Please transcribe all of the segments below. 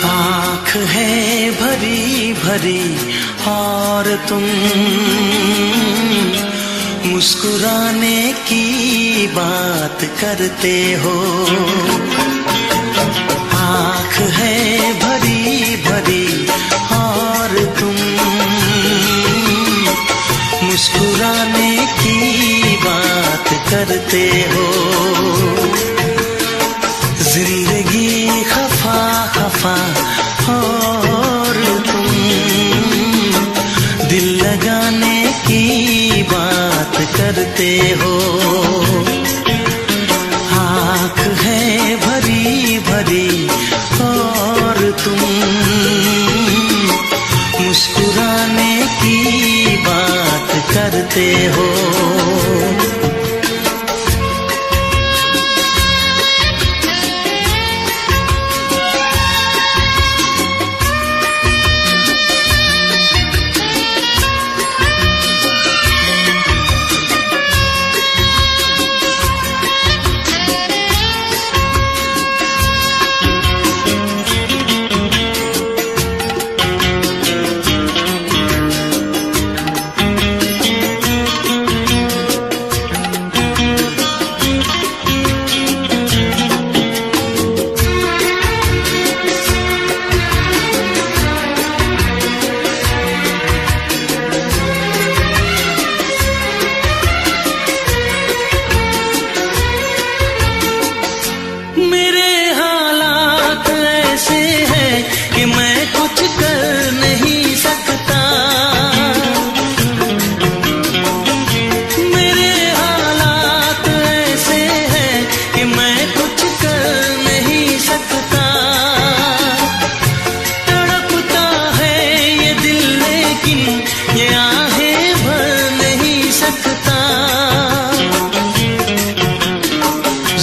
आँख है भरी भरी और तुम मुस्कुराने की बात करते हो। आँख है भरी भरी और तुम मुस्कुराने की बात करते हो। जिंदगी खफा खफा और तुम दिल लगाने की बात करते हो। आँख है भरी भरी और तुम मुस्कुराने की बात करते हो।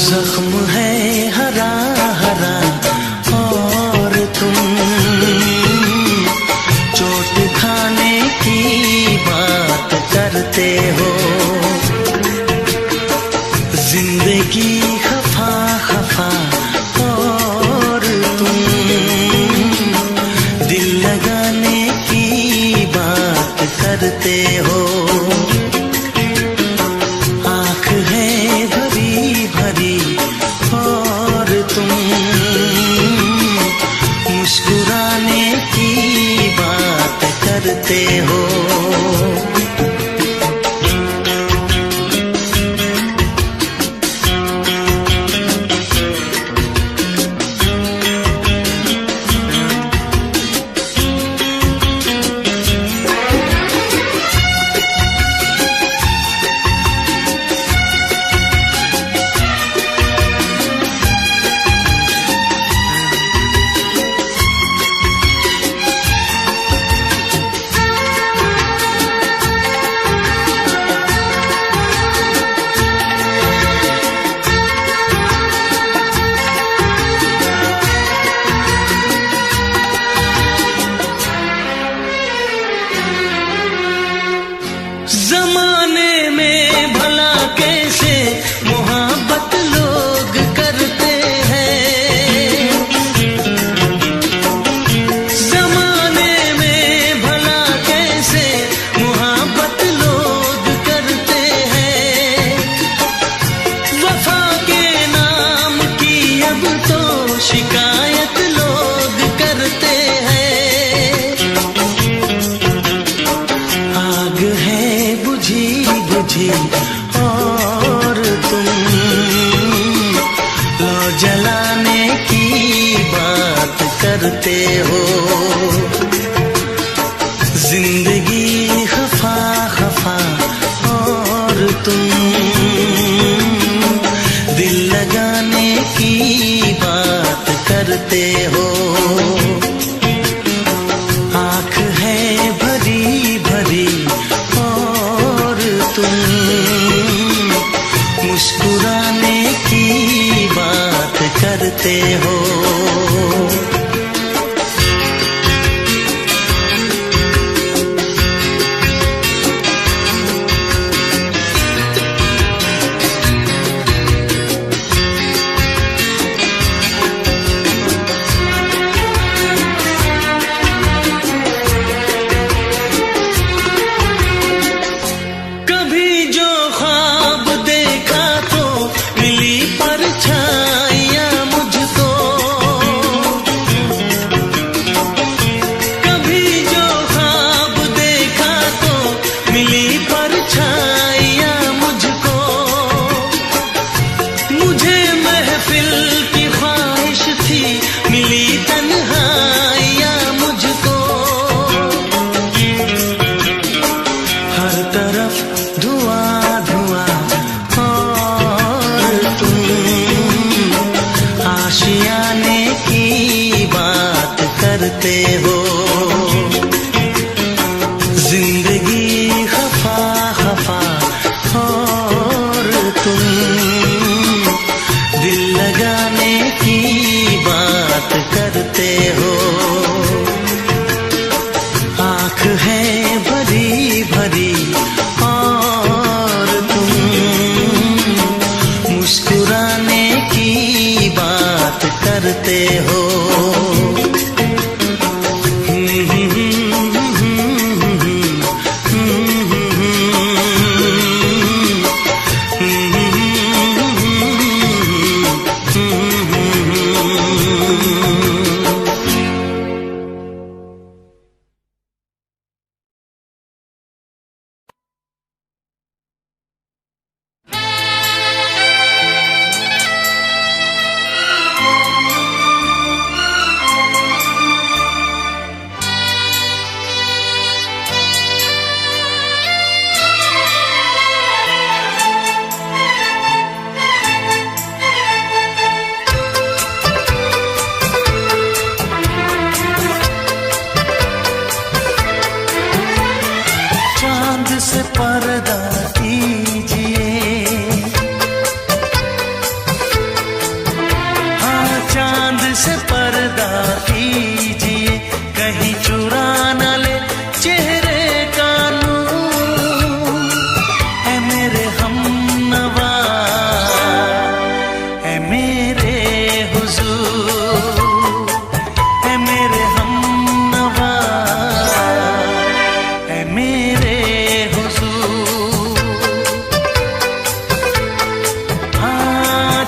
जख्म है हरा हरा और तुम चोट खाने की बात करते हो। जिंदगी खफा खफा और तुम दिल लगाने की बात करते हो। आँख है भरी भरी और तुम मुस्कुराने की बात करते हो। जमाने में भला कैसे मोहब्बत लोग करते हैं। जमाने में भला कैसे मोहब्बत लोग करते हैं। वफा के नाम की अब तो शिकायत लोग करते हैं। आग है बुझी बुझी और तुम लो जलाने की बात करते हो। जिंदगी खफा खफा और तुम दिल लगाने की बात करते हो। आँख है भरी भरी और तुम मुस्कुराने की बात करते हो। करते हो। जिंदगी खफा खफा और तुम दिल लगाने की बात करते हो। आँख है भरी भरी और तुम मुस्कुराने की बात करते हो। से पर्दा कीजिए, हाँ चांद से पर्दा कीजिए, कहीं चुरा न ले चेहरे का नूर। है मेरे हमनवा, है मेरे हुजूर, है मेरे हमनवा, है मेरे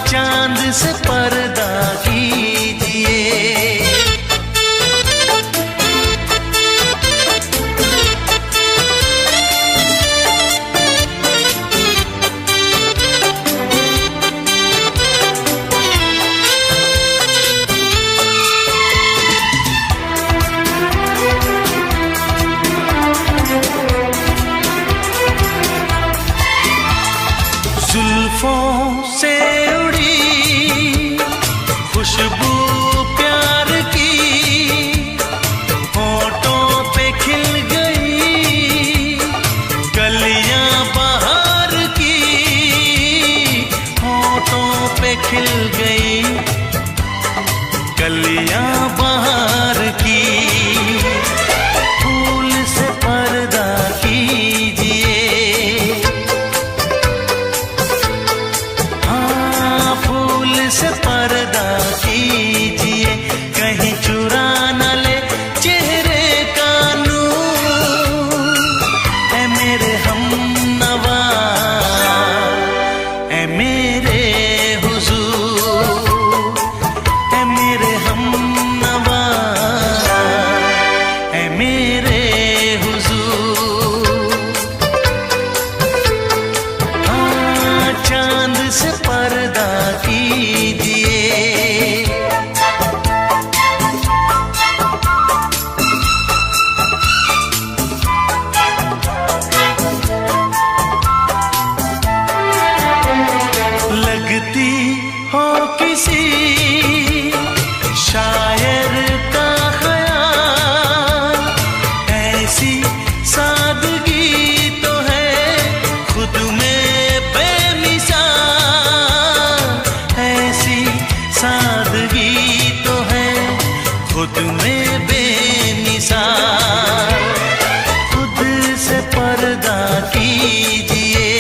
चांद से पर्दा कीजिए। जुल्फों से खुशबू प्यार की होठों पे खिल गई, कलियां बहार की होठों पे खिल गई, कलियां बहार की। फूल से पर्दा कीजिए, हाँ फूल से पर्दा कीजिए, कहीं चुरा न ले चेहरे का नूर। है मेरे हमनवा, है मेरे हुजूर, है मेरे हमनवा, है मेरे हुजूर। हाँ चांद से पर्दा कीजिए। लगती हो किसी शायर का ख्याल, ऐसी सादगी तो है खुद में बेमिसाल, ऐसी सादगी तो है खुद में बेमिसाल। खुद से पर्दा कीजिए,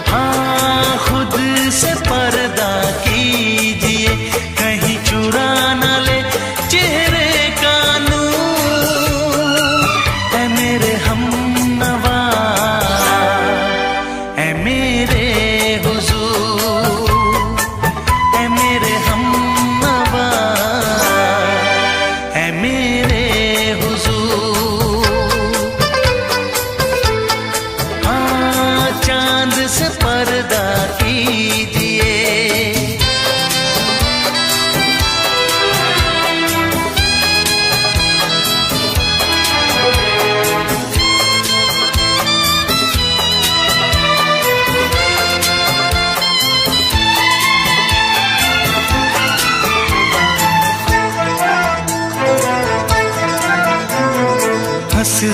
हाँ खुद से पर्दा कीजिए, कहीं चुरा न ले चेहरे का नूर। है मेरे हमनवा, है मेरे हुजूर, है मेरे हमनवा,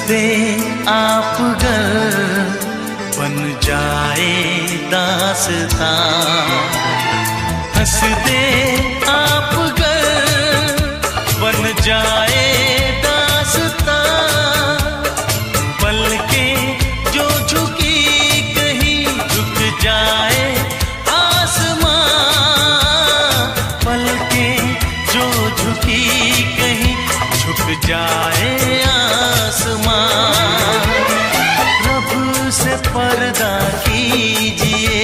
दे आप गर बन जाए दास्तां, हंस दे आप गर बन जाए दास्तां, पलकें जो झुकी कहीं झुक जाए आसमां, पलकें जो झुकी कहीं झुक जाए आसमां। रब से पर्दा कीजिए,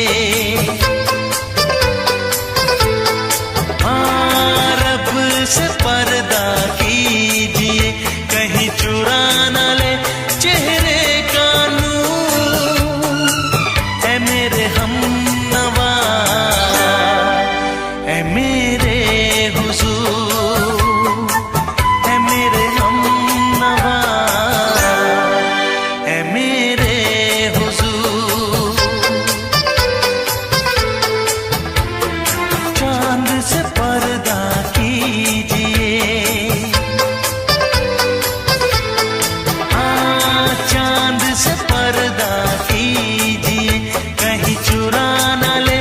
हाँ रब से पर्दा कीजिए, कहीं चुरा न ले चेहरे का नूर। ऐ मेरे हमनवा, ऐ मेरे हुजूर, ऐ मेरे हमनवा, ऐ मेरे हुजूर। चांद से पर्दा कीजिए, हाँ चांद से पर्दा कीजिए, कहीं चुरा न ले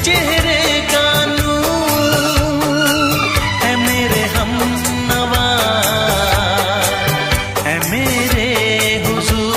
चेहरे का नूर। है मेरे हमनवा, है मेरे हुजूर।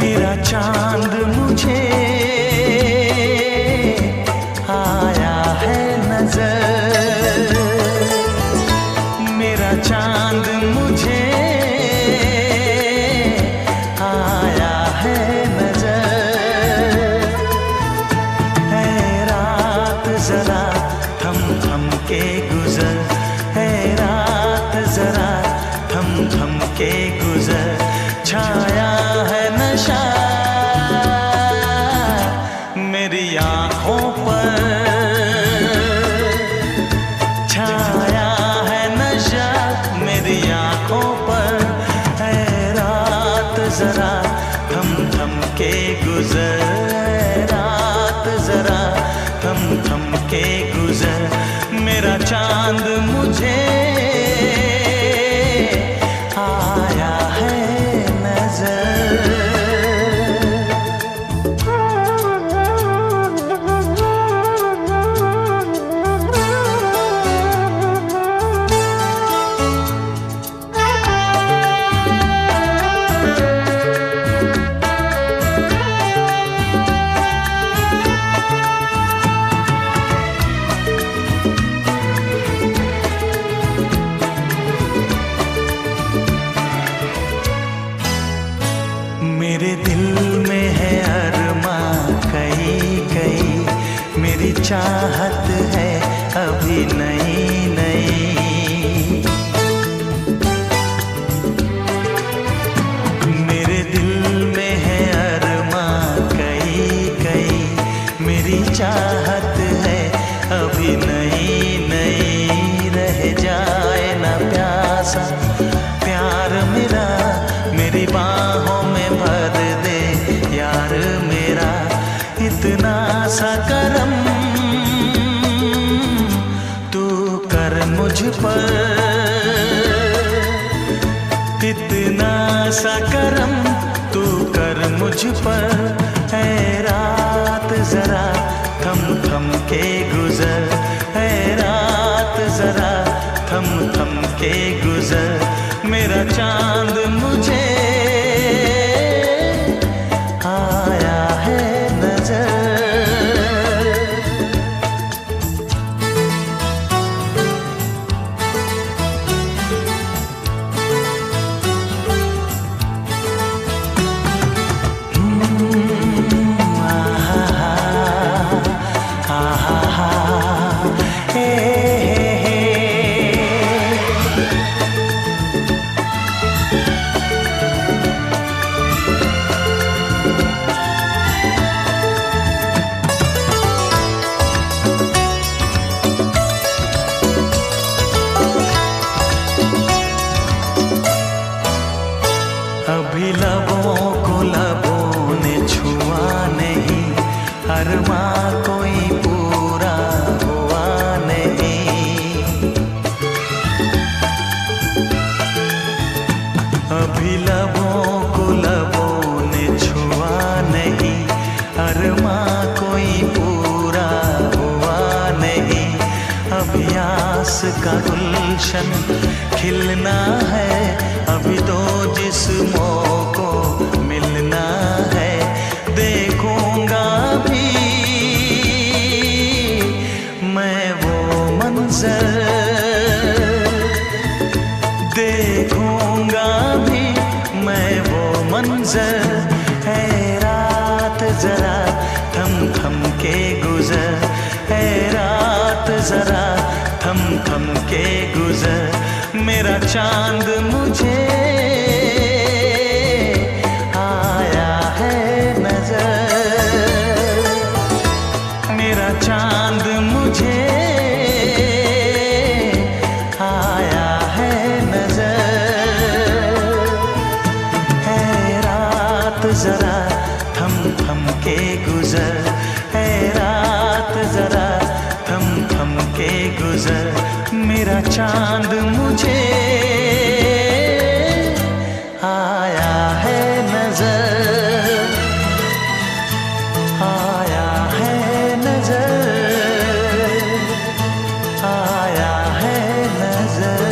मेरा चांद मुझे आया है नजर, मेरा चांद मुझे आया है नजर। है रात जरा थम थम के गुजर, है रात जरा थम थम के गुजर। छाया है नशा मेरी आँखों पर, छाया है नशा मेरी आँखों पर। है रात जरा थम थम के गुजर, है रात जरा थम थम के गुजर। मेरा चांद मुझे आया है नजर। मेरे दिल में है अरमां कई कई, मेरी चाहत है अभी नई नई। मेरे दिल में है अरमां कई कई, मेरी चाहत है अभी नई नई। रह जाए ना प्यासा प्यार मेरा, मेरी बाहों में भर दे यार मेरा। इतना सा करम तू कर मुझ पर, इतना सा करम तू कर मुझ पर। है रात जरा थम थम के गुजर, है रात जरा थम थम के गुजर। मेरा चांद मुझे आया है नजर। अभी लबों को लबों ने छुआ नहीं, अरमां कोई पूरा हुआ नहीं। अभी लबों को लबों ने छुआ नहीं, अरमां कोई पूरा हुआ नहीं। अभी आस का गुलशन खिलना है, अभी तो जिस्मों को मिलना है। देखूंगा भी मैं वो मंजर, देखूंगा भी मैं वो मंजर। है रात जरा थम थम के गुजर, है रात जरा थम थम के गुजर। मेरा चांद मुझे आया है नजर, मेरा चांद मुझे आया है नजर। है रात जरा थम थम के गुजर, है रात जरा थम थम के गुजर। मेरा चांद मुझे आया है नजर, आया है नजर, आया है नजर।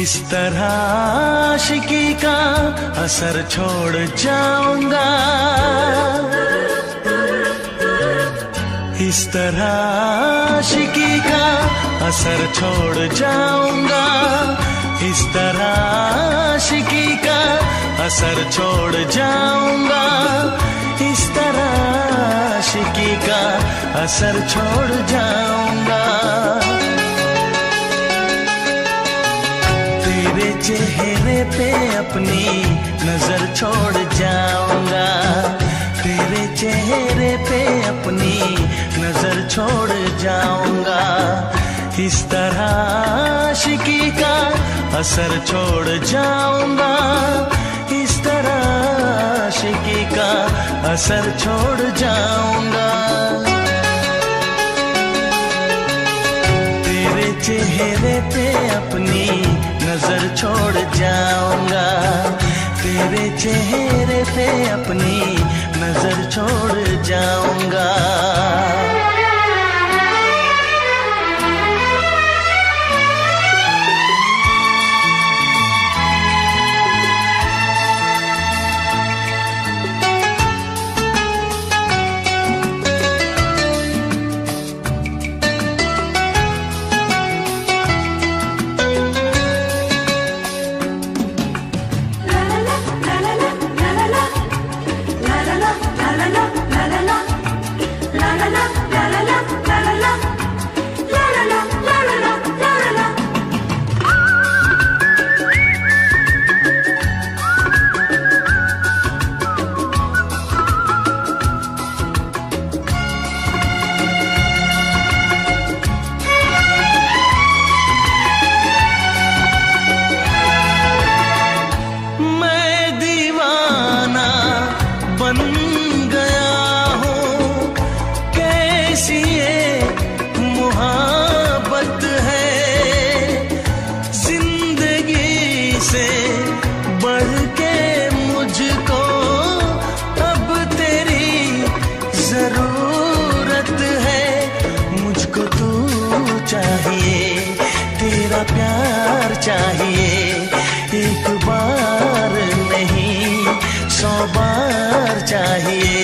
इस तरह आशिकी का असर छोड़ जाऊंगा, इस तरह आशिकी का असर छोड़ जाऊंगा, इस तरह आशिकी का असर छोड़ जाऊंगा, इस तरह आशिकी का असर छोड़ जाऊंगा। तेरे चेहरे पे अपनी नजर छोड़ जाऊंगा, तेरे चेहरे पे अपनी नजर छोड़ जाऊंगा। इस तरह आशिकी का असर छोड़ जाऊंगा, इस तरह आशिकी का असर छोड़ जाऊंगा। तेरे चेहरे पे अपनी नजर छोड़ जाऊंगा, तेरे चेहरे पे अपनी नजर छोड़ जाऊंगा। प्यार चाहिए, एक बार नहीं 100 बार चाहिए।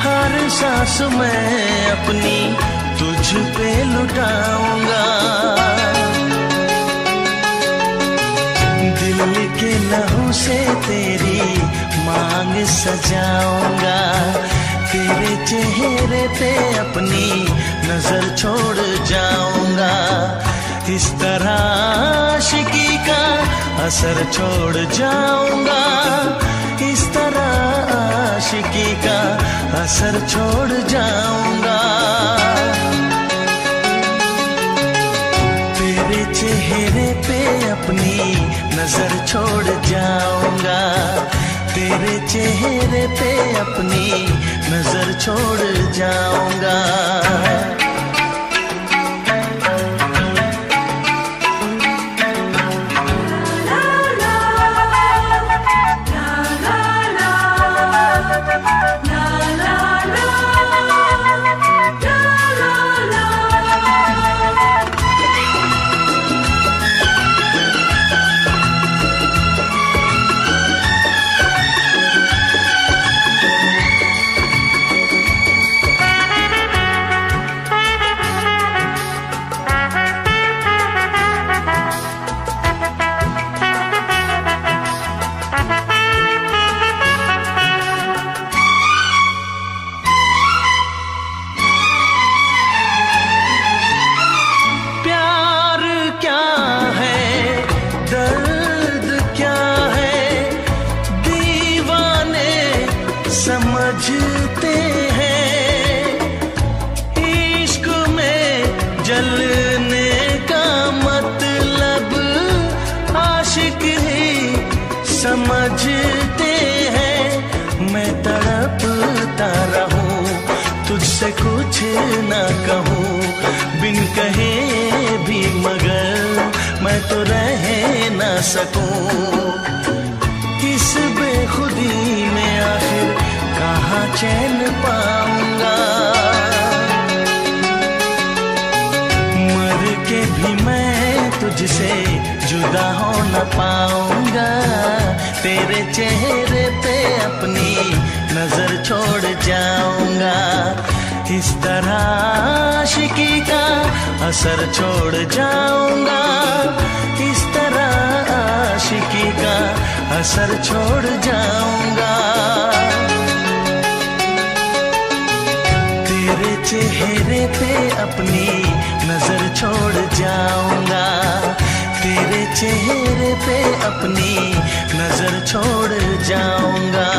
हर सांस मैं अपनी तुझ पे लुटाऊंगा, दिल के लहू से तेरी मांग सजाऊंगा। तेरे चेहरे पे अपनी नजर छोड़ जाऊंगा, इस तरह आशिकी का असर छोड़ जाऊंगा, इस तरह आशिकी का असर छोड़ जाऊंगा। तेरे चेहरे पे अपनी नजर छोड़ जाऊंगा, तेरे चेहरे पे अपनी नजर छोड़ जाऊंगा। समझते हैं इश्क में जलने का मतलब आशिक ही समझते हैं। मैं तड़पता रहूं तुझसे कुछ ना कहूं, बिन कहे भी मगर मैं तो रह ना सकूं। इस बेखुदी में आखिर कहाँ चैन पाऊंगा, मर के भी मैं तुझसे जुदा हो न पाऊंगा। तेरे चेहरे पे अपनी नजर छोड़ जाऊंगा, इस तरह आशिकी का असर छोड़ जाऊंगा, इस तरह आशिकी का असर छोड़ जाऊंगा। तेरे चेहरे पे अपनी नजर छोड़ जाऊंगा, तेरे चेहरे पे अपनी नजर छोड़ जाऊंगा।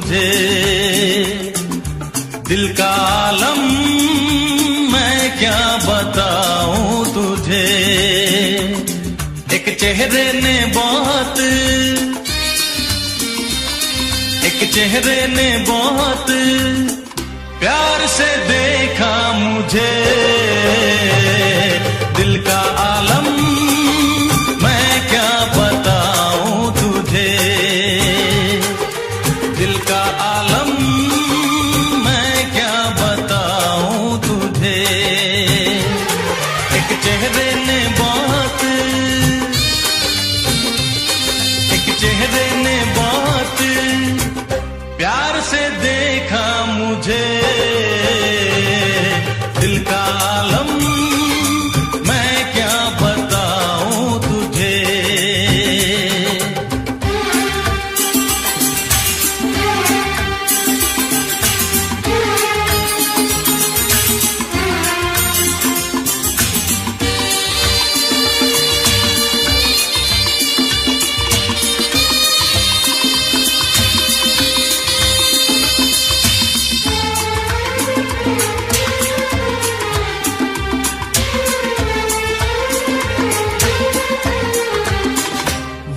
तुझे। दिल का आलम मैं क्या बताऊं तुझे। एक चेहरे ने बहुत, एक चेहरे ने बहुत प्यार से देखा मुझे। दिल का आलम मैं क्या बताऊं तुझे। दिल का आलम मैं क्या बताऊं तुझे। एक चेहरे ने बहुत, एक चेहरे ने बहुत प्यार से देखा मुझे। दिल का आलम मैं क्या बताऊं तुझे।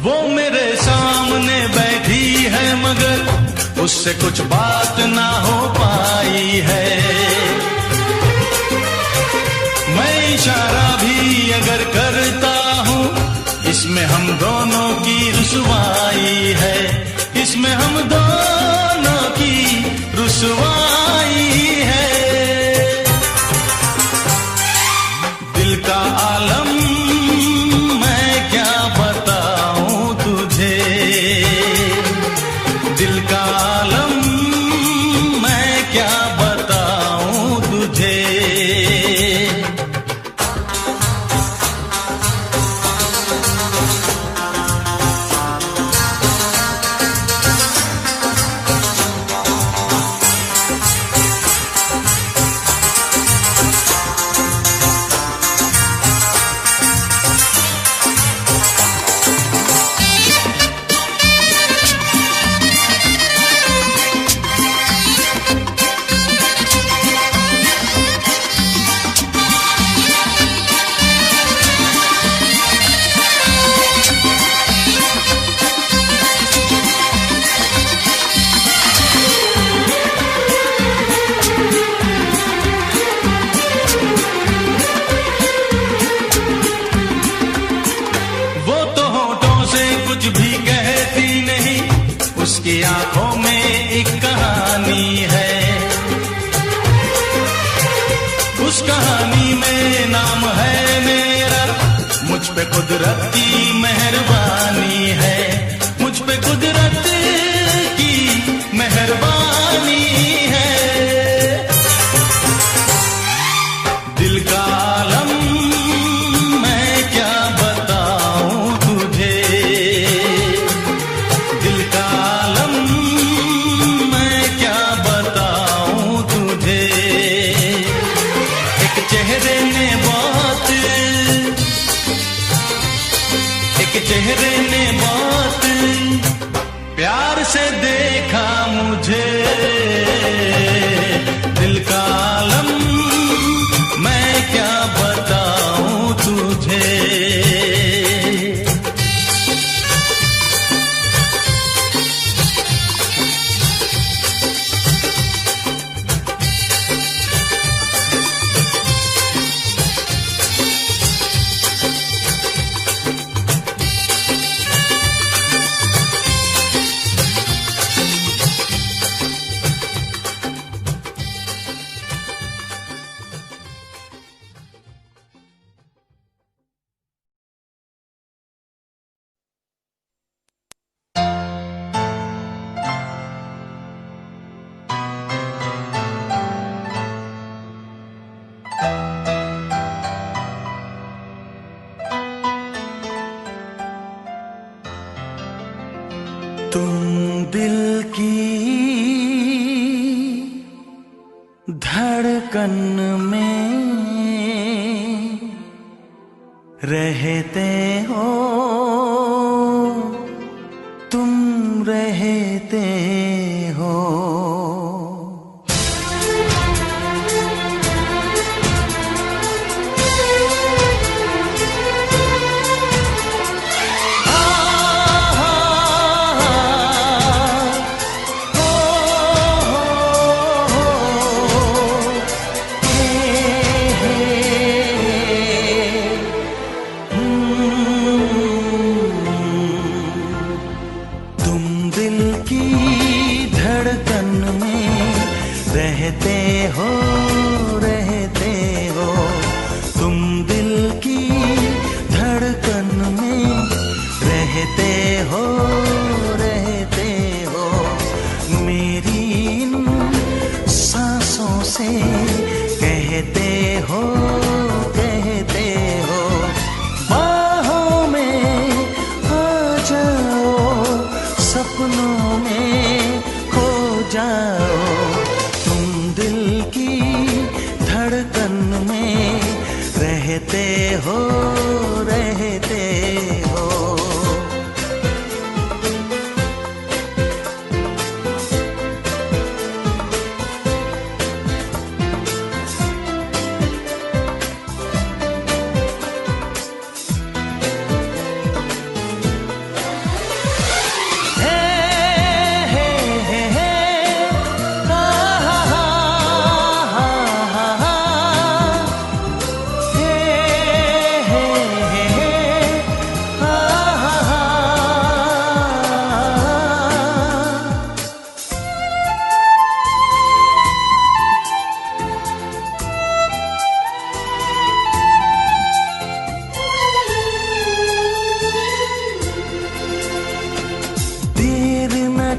वो मेरे सामने बैठी है मगर उससे कुछ बात ना हो पाई है। मैं इशारा भी अगर करता हूँ इसमें हम दोनों की रुसवाई है। इसमें हम दोनों की रुसवाई है। दिल का आलम दिल का आलम मैं क्या बताऊं तुझे। कुछ भी कहती नहीं, उसकी आंखों में एक कहानी है। उस कहानी में नाम है मेरा, मुझ पे कुदरत की मेहरबानी है। मुझ पे कुदरत की मेहरबानी है। दिल का आलम मैं क्या बताऊं तुझे। दिल का आलम मैं क्या बताऊं तुझे। एक चेहरे ने बहुत, एक चेहरे ने बहुत प्यार से देखा मुझे। दिल का आलम मैं क्या बताऊं तुझे। तुम दिल की धड़कन में रहते हो, तुम रहते हो। हो रहते हो, मेरी इन सांसों से कहते हो बाहों में आ जाओ, सपनों में खो जाओ, तुम दिल की धड़कन में रहते हो रहते हो।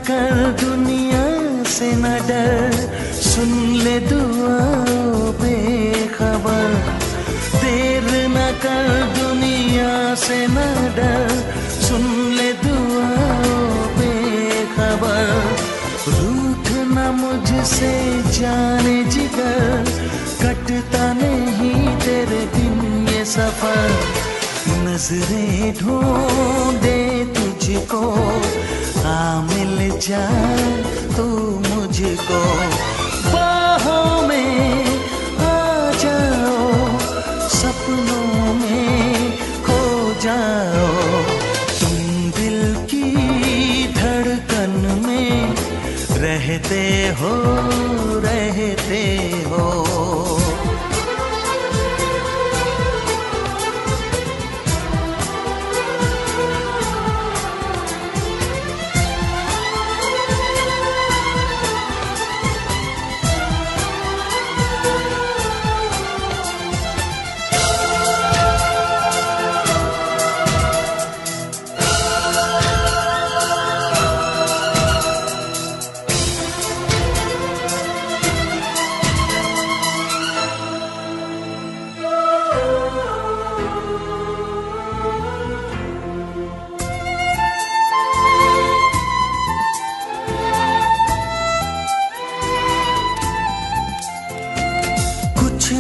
कर दुनिया से न डर, सुन ले दुआओं बेखबर, देर न कर दुनिया से न डर, सुन ले दुआओं बेखबर, रूठ न मुझसे जाने जिगर, कटता नहीं तेरे बिन ये सफर, नजरें ढूंढे तुझको, आ मिल जा तू मुझको, बाहों में आ जाओ, सपनों में खो जाओ, तुम दिल की धड़कन में रहते हो रहते हो।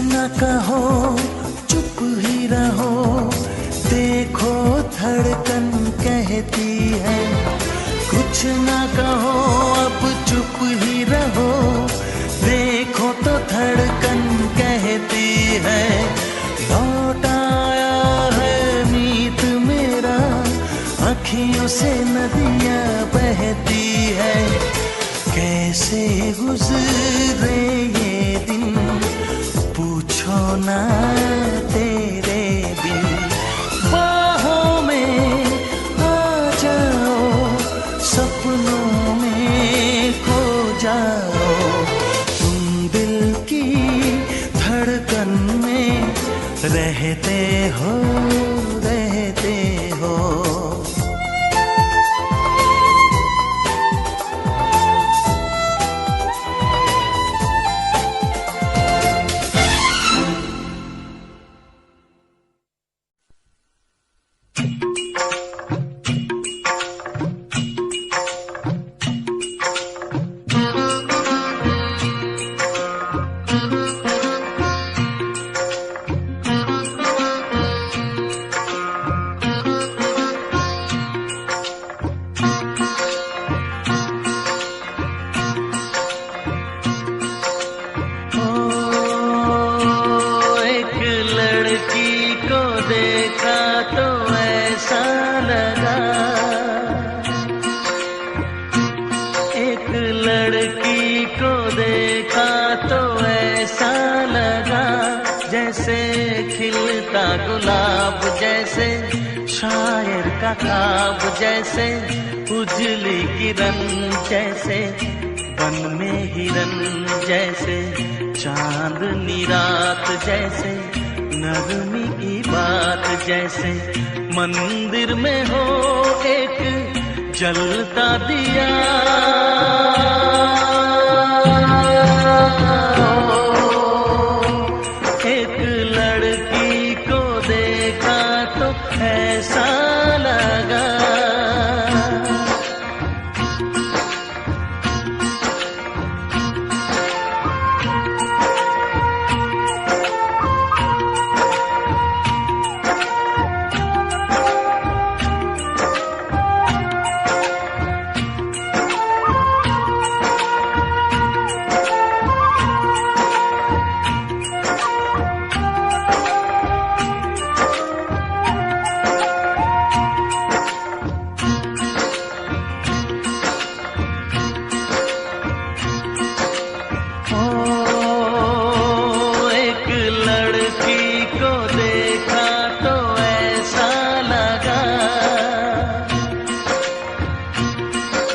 न कहो चुप ही रहो, देखो धड़कन कहती है, कुछ न कहो अब चुप ही रहो, देखो तो धड़कन कहती है, लौट आया है मीत मेरा, अखियों से नदियाँ बहती है, कैसे गुजरे ये दिन पूछो ना तेरे बिन, बाहों में आ जाओ, सपनों में खो जाओ, तुम दिल की धड़कन में रहते हो रहते हो। लड़की को देखा तो ऐसा लगा जैसे खिलता गुलाब, जैसे शायर का ख्वाब, जैसे उजली किरण, जैसे बन में हिरन, जैसे चांदनी रात, जैसे नरमी की बात, जैसे मंदिर में हो एक जलता दिया। एक लड़की को देखा तो ऐसा लगा,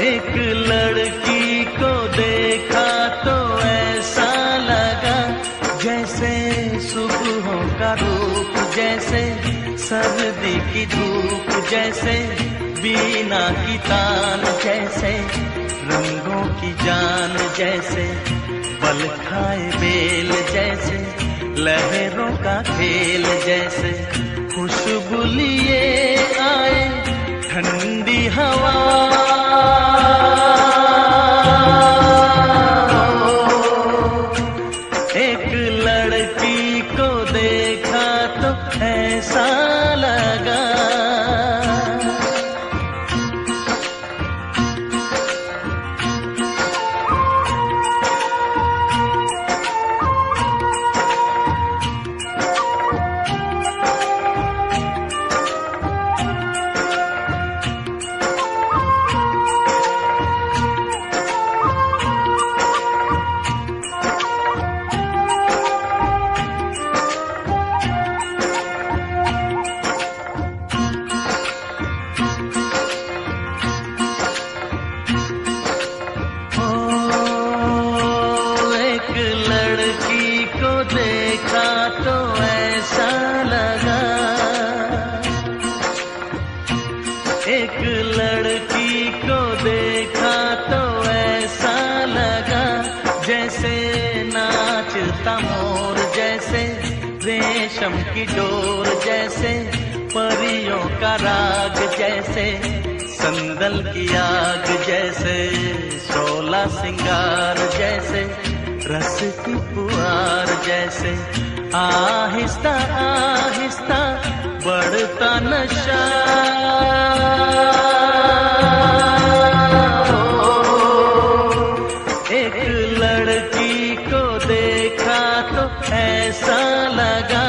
एक लड़की को देखा तो ऐसा लगा, जैसे सुबहों का रूप, जैसे सर्दी की धूप, जैसे बीना की तान, जैसे रंगों की जान, जैसे बल खाए बेल, जैसे लहरों का खेल, जैसे खुशबू लिए आए ठंडी हवा। एक लड़की को देखा तो ऐसा लगा, देखा तो ऐसा लगा, एक लड़की को देखा तो ऐसा लगा, जैसे नाचता मोर, जैसे रेशम की डोर, जैसे परियों का राग, जैसे संदल की आग, जैसे शोला सिंगार, जैसे रस की पुआर, जैसे आहिस्ता आहिस्ता बढ़ता नशा। एक लड़की को देखा तो ऐसा लगा,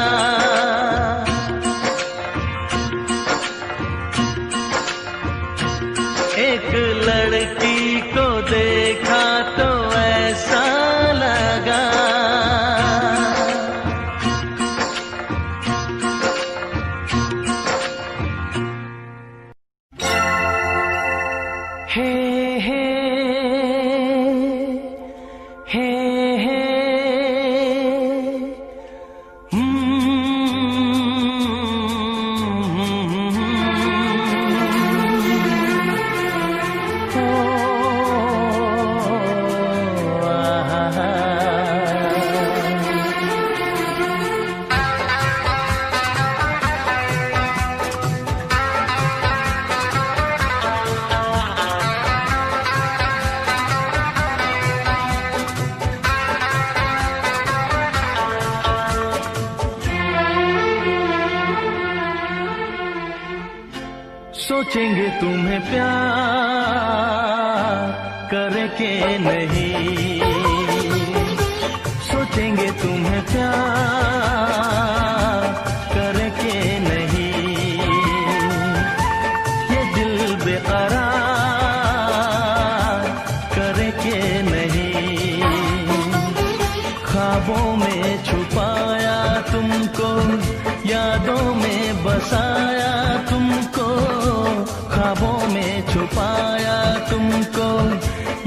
एक लड़की को देखा तो ऐसा लगा। हे हे हे हे सोचेंगे तुम्हें प्यार करके नहीं, सोचेंगे तुम्हें प्यार करके नहीं, ये दिल बेकरार करके नहीं, ख्वाबों में छुपाया तुमको, यादों में बसाया तुमको, ख्वाबों में छुपाया तुमको,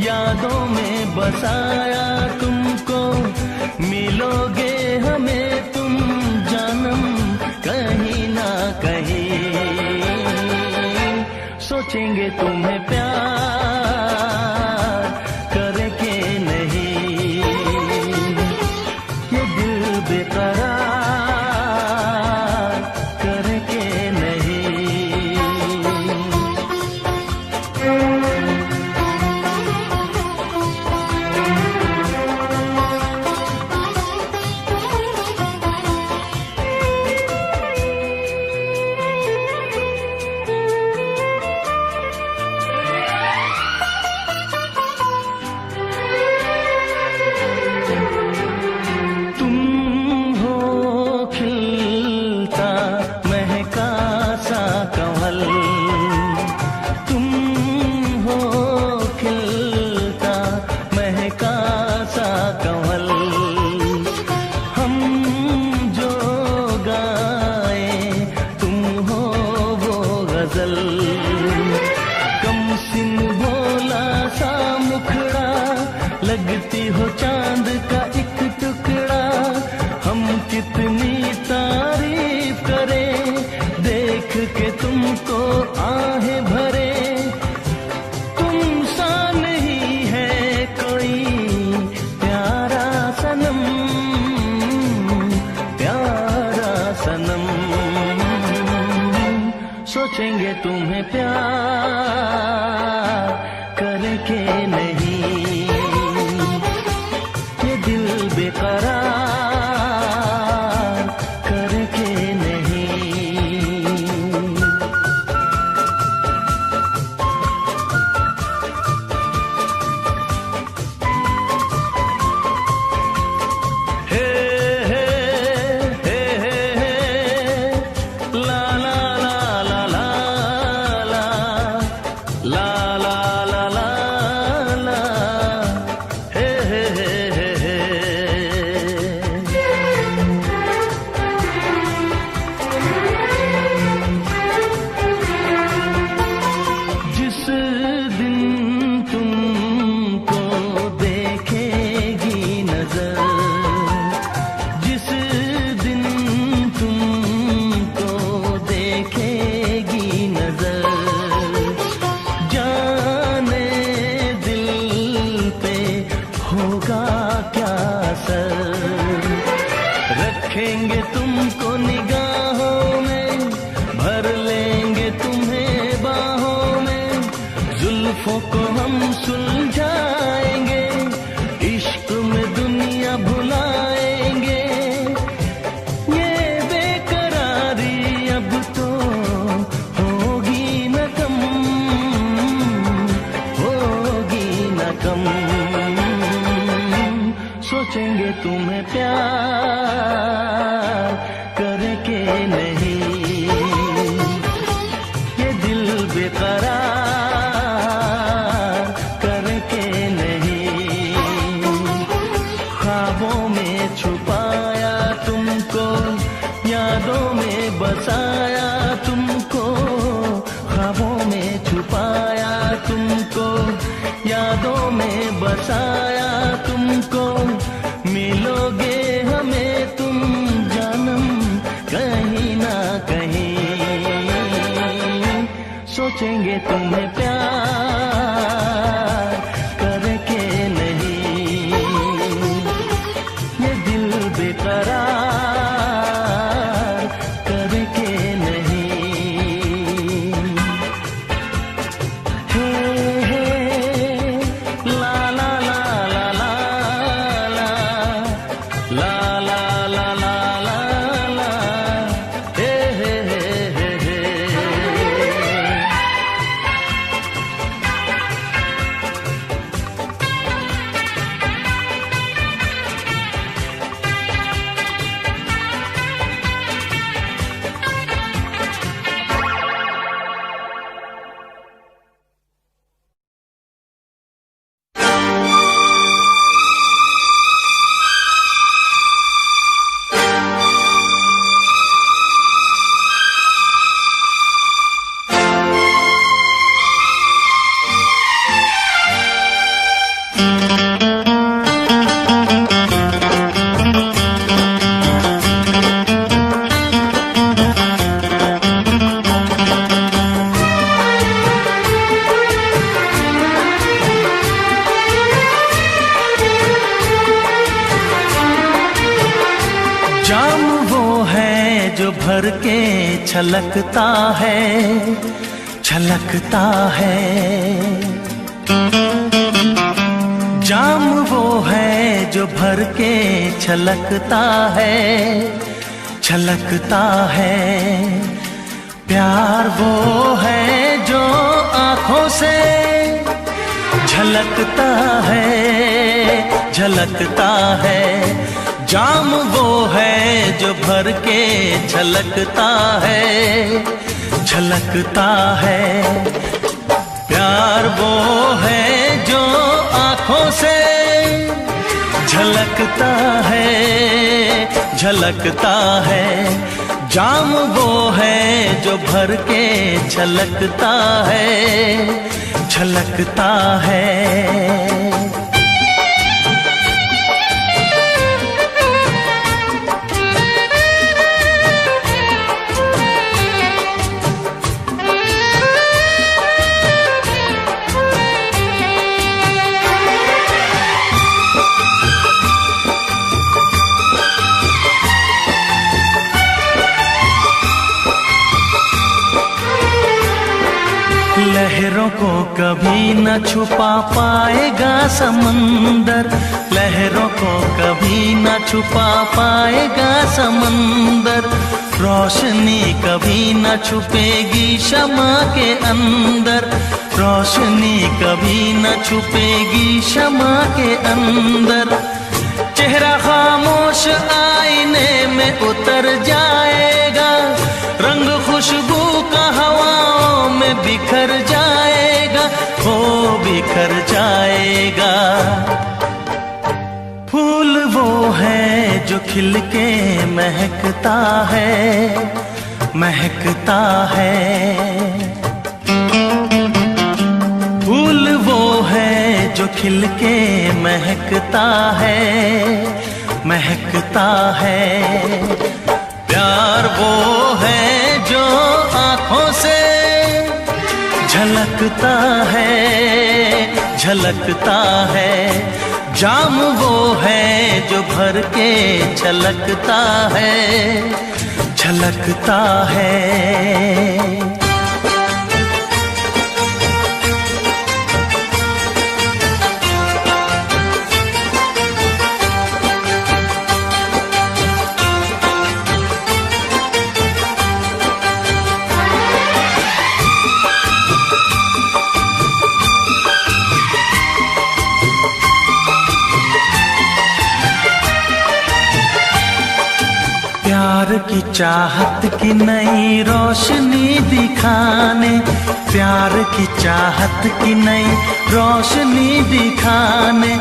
यादों में बसाया तुमको, मिलोगे हमें तुम जन्म कहीं ना कहीं। सोचेंगे तुम्हें प्यार करे के नहीं, ये दिल बेकरार करे के नहीं। कमसिन भोला सा मुखड़ा, लगती हो चांद का एक टुकड़ा। हम कितनी तारीफ करें, देख के तुमको आहें भरे। तुम सा नहीं है कोई प्यारा सनम, प्यारा सनम। सोचेंगे तुम्हें प्यार करे के नहीं, ये दिल बेकरार करे के नहीं। हे हे हे हे हे ला ला ला ला ला ला ला ला ला ला ला हे हे हे हे हे। जिस दिन तुमको देखेगी नजर, जिस दिन तुमको देखेगी नजर, जाने दिल पे होगा क्या असर। रखेंगे तुमको निगाहों में, भर लेंगे तुम्हें बाहों में। जुल्फों को हम सुलझाएंगे, इश्क में दुनिया भुलाएंगे। ये बेकरारी अब तो होगी न कम, होगी न कम। सोचेंगे तुम्हें प्यार करे के नहीं, ये दिल बेकरार करे के नहीं। ख्वाबों में छुपाया तुमको, यादों में बसाया तुमको। ख्वाबों में छुपाया तुमको, यादों में बसाया तुमको। मिलोगे हमें तुम जानम कहीं ना कहीं। सोचेंगे तुम्हें प्यार करे के नहीं, ये दिल बेकरार करे के नहीं। हे हे ला ला ला ला ला ला ला ला ला ला ला ला हे हे हे हे हे। छलकता है, छलकता है। जाम वो है जो भर के छलकता है, छलकता है। प्यार वो है जो आँखों से झलकता है, झलकता है। जाम वो है जो भर के छलकता है, छलकता है। प्यार वो है जो आँखों से झलकता है, झलकता है। जाम वो है जो भर के छलकता है, छलकता है। लहरों को कभी न छुपा पाएगा समंदर, लहरों को कभी न छुपा पाएगा समंदर। रोशनी कभी न छुपेगी शमा के अंदर, रोशनी कभी न छुपेगी शमा के अंदर। चेहरा खामोश आईने में उतर जाएगा, रंग खुशबू का हवाओं में बिखर जाएगा, वो बिखर जाएगा। फूल वो है जो खिल के महकता है, महकता है। फूल वो है जो खिल के महकता है, महकता है। प्यार वो है जो आँखों से झलकता है, झलकता है। जाम वो है जो भर के छलकता है, छलकता है। प्यार की चाहत की नई रोशनी दिखाने, प्यार की चाहत की नई रोशनी दिखाने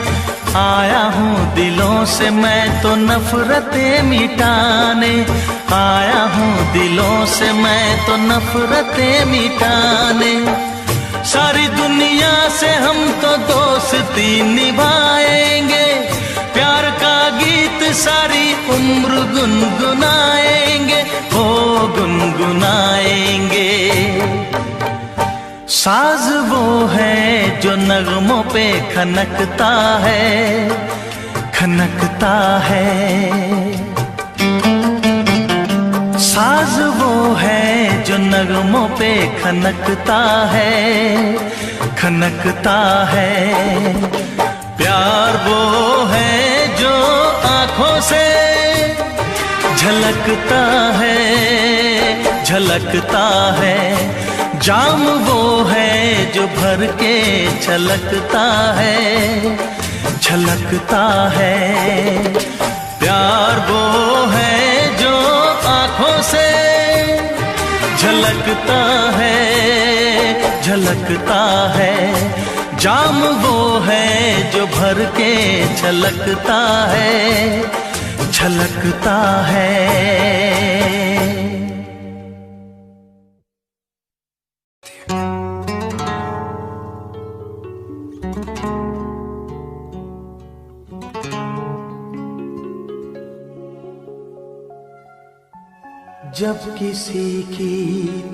आया हूँ दिलों से मैं तो नफरतें मिटाने, आया हूँ दिलों से मैं तो नफरतें मिटाने। सारी दुनिया से हम तो दोस्ती निभाएंगे, प्यार का गीत सारी उम्र गुनगुनाएंगे, हो गुनगुनाएंगे। साज वो है जो नगमों पे खनकता है, खनकता है। साज वो है जो नगमों पे खनकता है, खनकता है। प्यार वो है जो आँखों से झलकता है, झलकता है। जाम वो है जो भर के छलकता है, छलकता है। प्यार वो है जो आँखों से झलकता है, झलकता है। जाम वो है जो भर के छलकता है, छलकता है। जब किसी की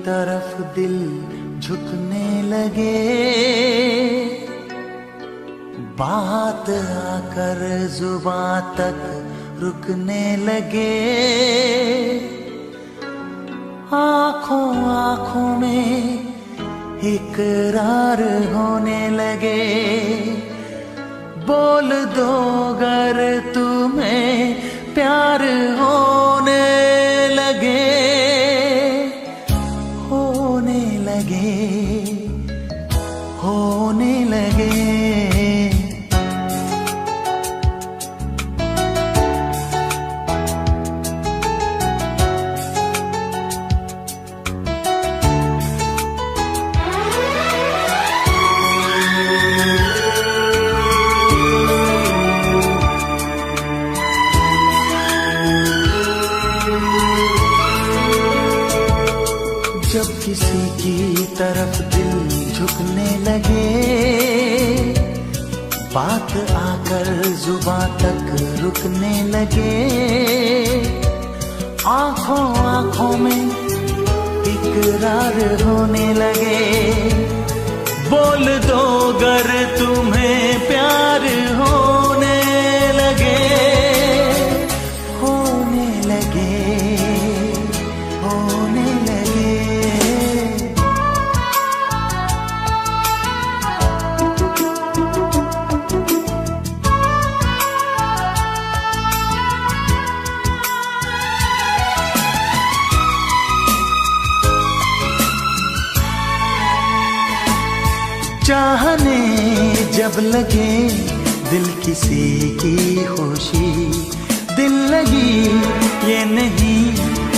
तरफ दिल झुकने लगे, बात आकर जुबां तक रुकने लगे, आँखों आँखों में इकरार होने लगे, बोल दो अगर तुम्हें प्यार होने लगे, होने लगे, होने लगे। जब किसी की तरफ दिल झुकने लगे, बात आकर जुबां तक रुकने लगे, आँखों आँखों में इकरार होने लगे, बोल दो अगर तुम्हें प्यार होने लगे, होने लगे, होने लगे। चाहने जब लगे दिल किसी की खुशी, दिल लगी ये नहीं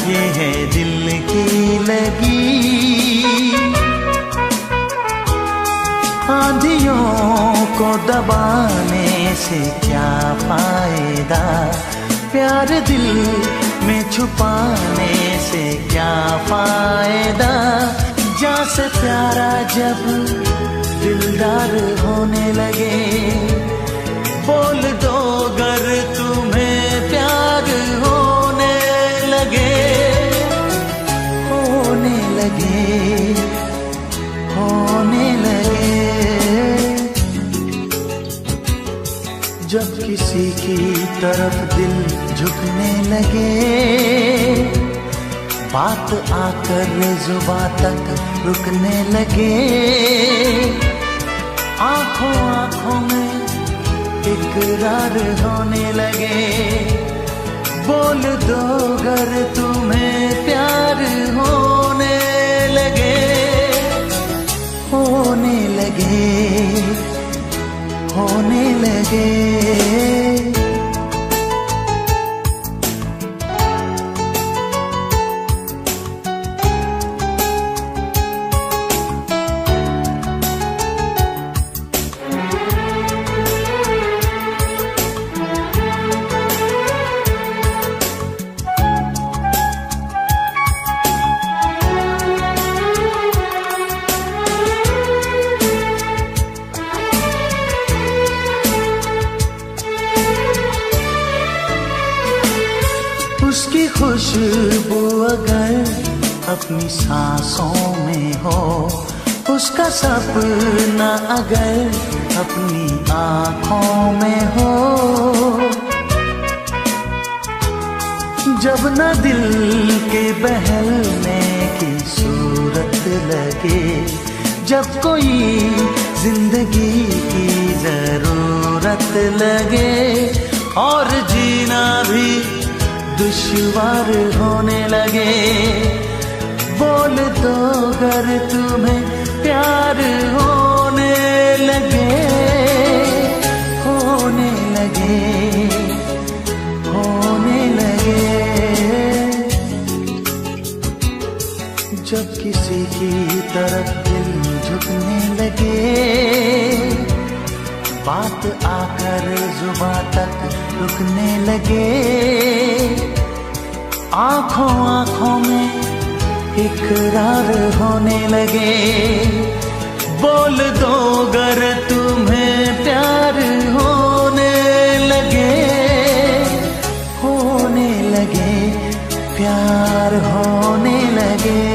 ये है दिल की लगी, आंधियों को दबाने से क्या फायदा, प्यार दिल में छुपाने से क्या फायदा, जा से प्यारा जब दिलदार होने लगे, बोल दो अगर तुम्हें प्यार होने लगे, होने लगे, होने लगे। जब किसी की तरफ दिल झुकने लगे, बात आकर जुबां तक रुकने लगे, आँखों आँखों में इकरार होने लगे, बोल दो अगर तुम्हें प्यार होने लगे, होने लगे, होने लगे। उसकी खुशबू अगर अपनी सांसों में हो, उसका सपना अगर अपनी आँखों में हो, जब न दिल के बहलने की सूरत लगे, जब कोई जिंदगी की जरूरत लगे, और जीना भी दुश्वार होने लगे, बोल दो अगर तुम्हें प्यार होने लगे, होने लगे, होने लगे। जब किसी की तरफ दिल झुकने लगे, बात आकर जुबां तक रुकने लगे, आँखों आँखों में इकरार होने लगे, बोल दो अगर तुम्हें प्यार होने लगे, होने लगे, प्यार होने लगे।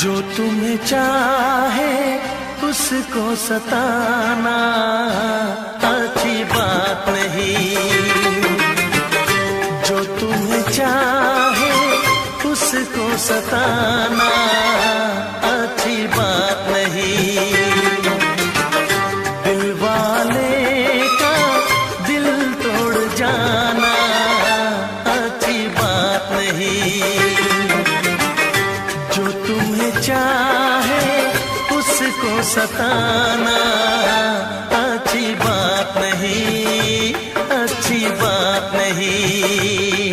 जो तुम्हें चाहे उसको सताना अच्छी बात नहीं। जो तुम्हें चाहे उसको सताना अच्छी बात नहीं। दिल वाले का दिल तोड़ जाना अच्छी बात नहीं। जो तुम्हें चाहे उसको सताना अच्छी बात नहीं, अच्छी बात नहीं।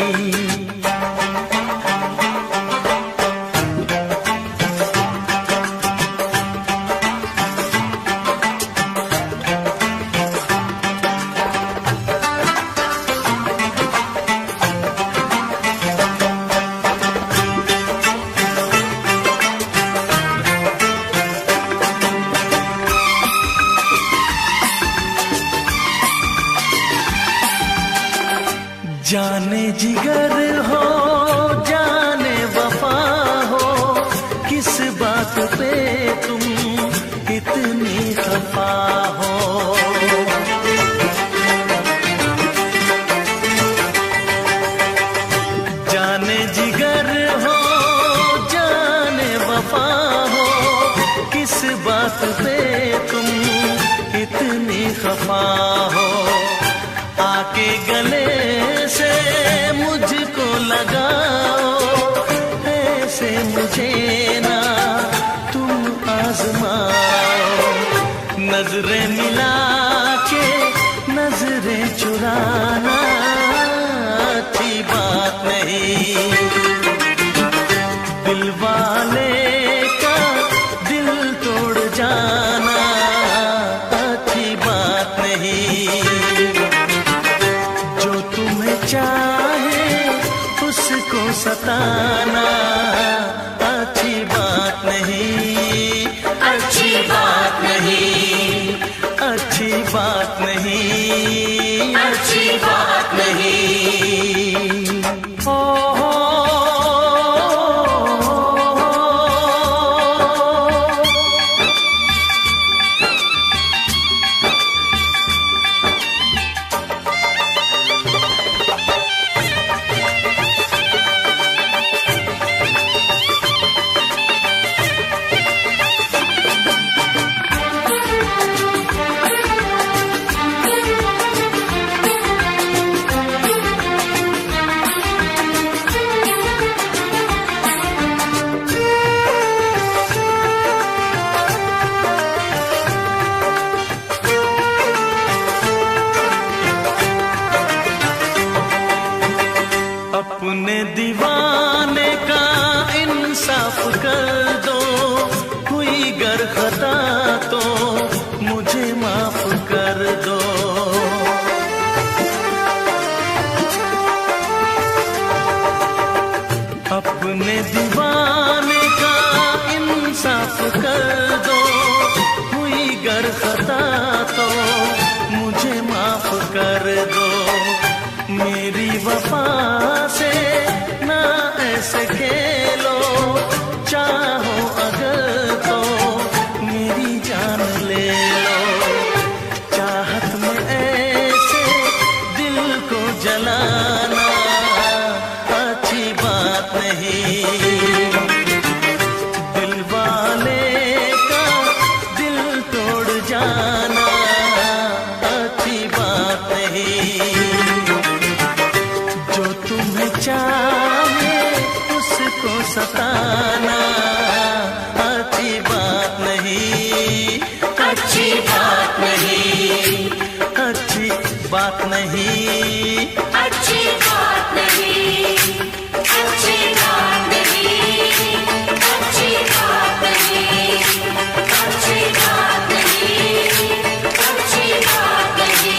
जाने जिगर हो जाने वफा हो, किस बात पे तुम इतनी खफा हो। जाने जिगर हो जाने वफा हो, किस बात पे तुम इतनी खफा हो। आके गले से मुझको लगाओ, ऐसे मुझे ना तुम आजमाओ। नजरें मिला के नजरें चुराना अच्छी बात नहीं। दिल वाले का दिल तोड़ जाना अच्छी बात नहीं। चाहे उसको सताना अच्छी बात नहीं, अच्छी बात नहीं, अच्छी बात नहीं, अच्छी बात नहीं। ओ अपने दीवाने का इंसाफ कर दो, हुई गर खता तो मुझे माफ कर दो। अपने दीवाने का इंसाफ कर दो, हुई गर खता तो मुझे माफ कर दो। मेरी वफा से ना ऐसे खेलो, चाहो अगर तो मेरी जान ले लो। चाहत में ऐसे दिल को जलाना अच्छी बात नहीं। दिल वाले का दिल तोड़ जाना अच्छी बात नहीं। जो तुम्हें चाहे उसको सताना अच्छी बात नहीं, अच्छी बात नहीं, अच्छी बात नहीं, अच्छी बात नहीं, अच्छी बात नहीं, अच्छी बात नहीं, अच्छी बात नहीं, अच्छी बात नहीं।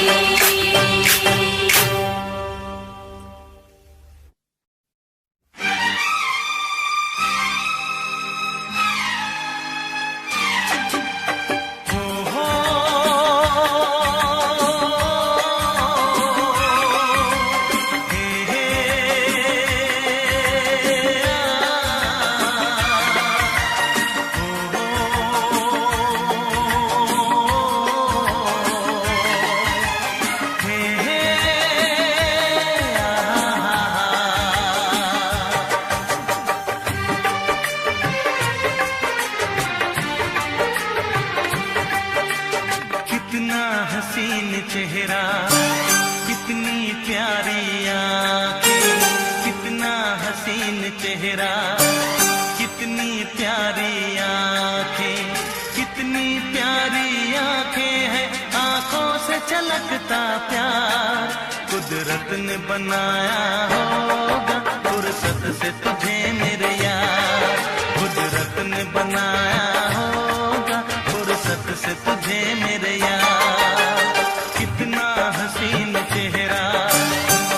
कुदरत ने बनाया होगा फुर्सत से तुझे मेरे यार, कुदरत ने बनाया होगा फुर्सत से तुझे मेरे यार। कितना हसीन चेहरा,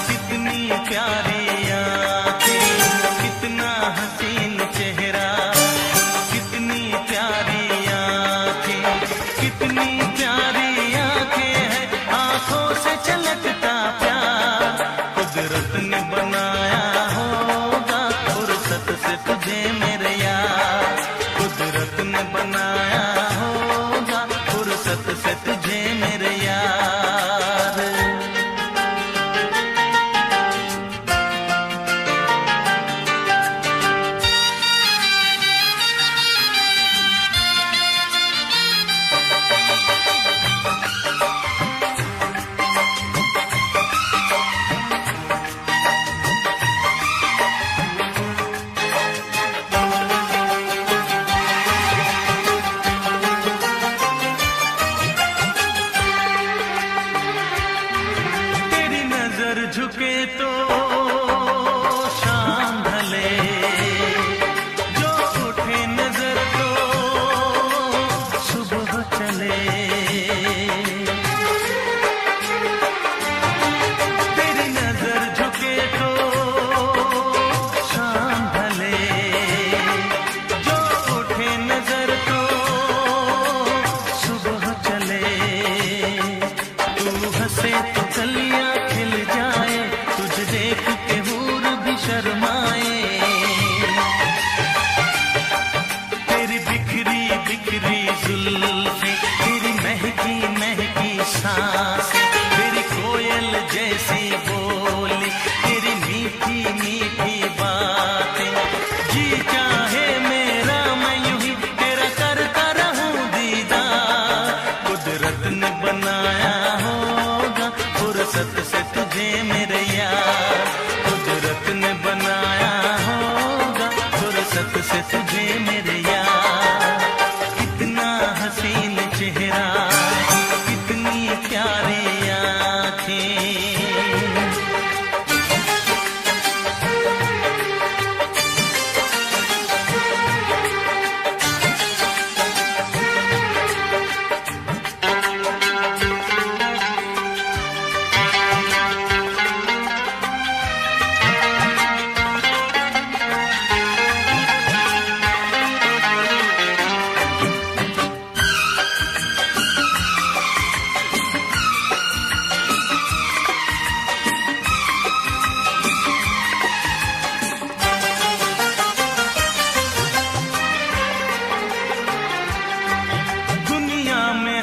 कितनी प्यारी आँखें, कितना हसीन चेहरा, कितनी प्यारी आँखें, कितनी प्यारी आँखें हैं, आँखों से छलकता प्यार। कुदरत ने बनाया होगा फुर्सत से तुझे मेरे यार, कुदरत ने बनाया होगा फुर्सत से तुझे मेरे यार। झुके तो शाम ढले, जो उठे नजर तो सुबह चले। तेरी नजर झुके तो शाम ढले, जो उठे नजर तो सुबह चले। तू हंसे तो कलियां खिल जाए, तुझे देख के हूर भी शर्माए। तेरी बिखरी बिखरी जुल्फें, तेरी महकी महकी सांसें, तेरी कोयल जैसी बोली, तेरी मीठी मीठी बातें। जी चाहे मेरा मैं यूं ही तेरा करता रहूं दीदार। कुदरत ने बनाया होगा फुर्सत से तुझे मेरे यार, कुदरत ने बनाया होगा फुर्सत से तुझे मेरे यार। कितना हसीन चेहरा, कितनी प्यारी आँखें।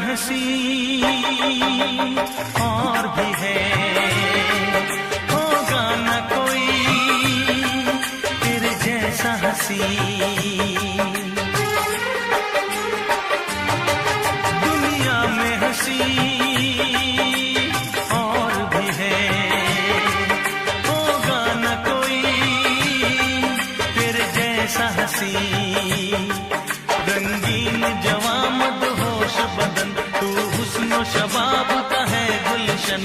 हंसी और भी है, होगा न कोई तेरे जैसा हंसी। दुनिया में हंसी और भी है, होगा न कोई तेरे जैसा हंसी। रंगीन जवां मदहोश बदन, तू हुस्न शबाब का है गुलशन।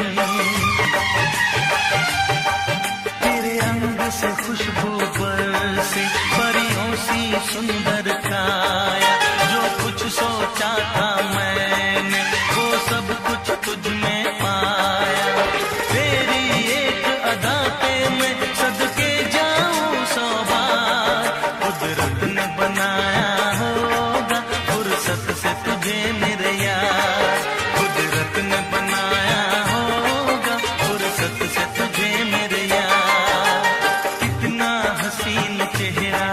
तेरे अंग से खुशबू बरसे, परियों सी सुंदर काया। जो कुछ सोचा था मैंने वो सब कुछ तुझ में पाया। तेरी एक अदा पे मैं सदके जाऊं 100 बार। कुदरत ने बनाया होगा फुर्सत से तुझे मेरे यार, कुदरत ने बनाया होगा फुर्सत से तुझे मेरे यार। कितना हसीन चेहरा,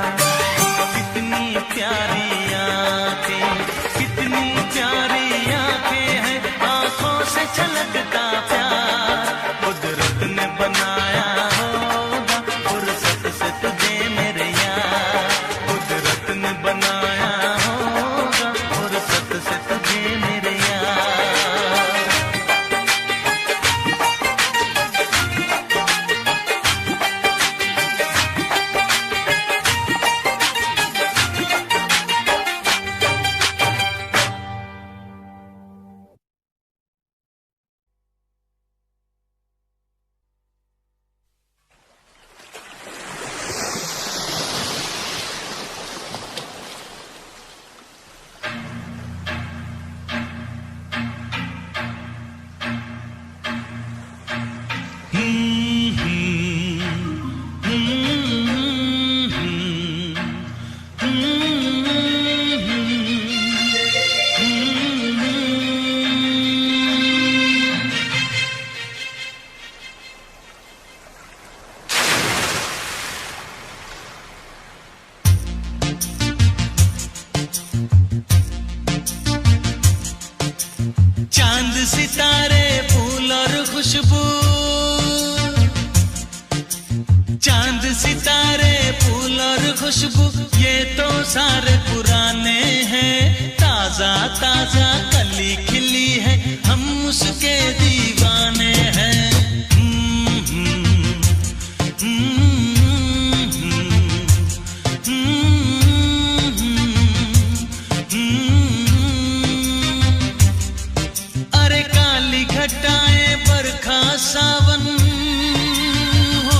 कितनी प्यारी आँखें, कितनी प्यारी आँखें हैं, आँखों से छलकता प्यार। कुदरत ने बनाया होगा फुर्सत से तुझे मेरे यार, खुशबू ये तो सारे पुराने हैं, ताजा ताजा कली खिली है, हम उसके दीवाने हैं। अरे काली घटाएं बरखा सावन हो,